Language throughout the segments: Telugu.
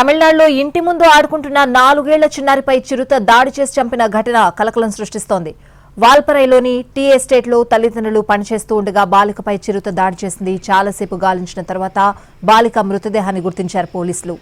తమిళనాడులో ఇంటి ముందు ఆడుకుంటున్న 4 ఏళ్ల చిన్నారిపై చిరుత దాడి చేసి చంపిన ఘటన కలకలం సృష్టిస్తోంది. వాల్పరైలోని టీ ఎస్టేట్లో తల్లిదండ్రులు పనిచేస్తూ ఉండగా బాలికపై చిరుత దాడి చేసింది. చాలాసేపు గాలించిన తర్వాత బాలిక మృతదేహాన్ని గుర్తించారు పోలీసులు.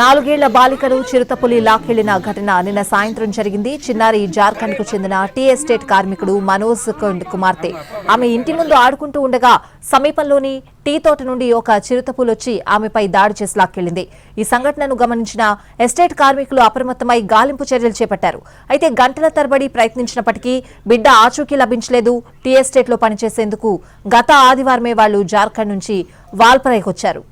నాలుగేళ్ల బాలికను చిరుతపులి లాక్కెళ్లిన ఘటన నిన్న సాయంత్రం జరిగింది. చిన్నారి జార్ఖండ్ కు చెందిన టీ ఎస్టేట్ కార్మికుడు మనోజ్ కుమార్తె. ఆమె ఇంటి ముందు ఆడుకుంటూ ఉండగా సమీపంలోని టీ తోట నుండి ఒక చిరుతపులి వచ్చి ఆమెపై దాడి చేసి లాక్కెళ్లింది. ఈ సంఘటనను గమనించిన ఎస్టేట్ కార్మికులు అప్రమత్తమై గాలింపు చర్యలు చేపట్టారు. అయితే గంటల తరబడి ప్రయత్నించినప్పటికీ బిడ్డ ఆచూకీ లభించలేదు. టీ ఎస్టేట్లో పనిచేసేందుకు గత ఆదివారమే వాళ్లు జార్ఖండ్ నుంచి వాల్పరైకొచ్చారు.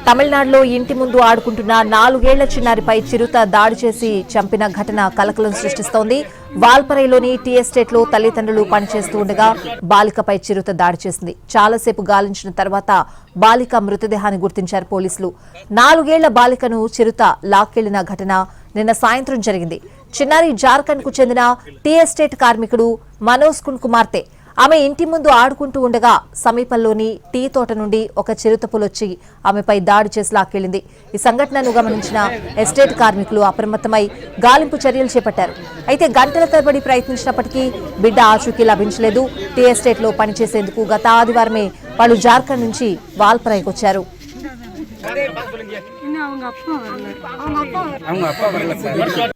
తమిళనాడులో ఇంటి ముందు ఆడుకుంటున్న 4 ఏళ్ల చిన్నారిపై చిరుత దాడి చేసి చంపిన ఘటన కలకలం సృష్టిస్తోంది. వాల్పరైలోని టీ ఎస్టేట్లో తల్లిదండ్రులు పనిచేస్తూ ఉండగా బాలికపై చిరుత దాడి చేసింది. చాలాసేపు గాలించిన తర్వాత బాలిక మృతదేహాన్ని గుర్తించారు పోలీసులు. 4 ఏళ్ల బాలికను చిరుత లాక్కెళ్లిన ఘటన నిన్న సాయంత్రం జరిగింది. చిన్నారి జార్ఖండ్ కు చెందిన టీ ఎస్టేట్ కార్మికుడు మనోజ్ కుమార్తె. ఆమె ఇంటి ముందు ఆడుకుంటూ ఉండగా సమీపంలోని టీ తోట నుండి ఒక చిరుతపులొచ్చి ఆమెపై దాడి చేసి లాక్కెళ్లింది. ఈ సంఘటనను గమనించిన ఎస్టేట్ కార్మికులు అప్రమత్తమై గాలింపు చర్యలు చేపట్టారు. అయితే గంటల తరబడి ప్రయత్నించినప్పటికీ బిడ్డ ఆచూకీ లభించలేదు. టీ ఎస్టేట్లో పనిచేసేందుకు గత ఆదివారమే వాళ్ళు జార్ఖండ్ నుంచి వాల్పరైకొచ్చారు. அவங்க அப்பா வரல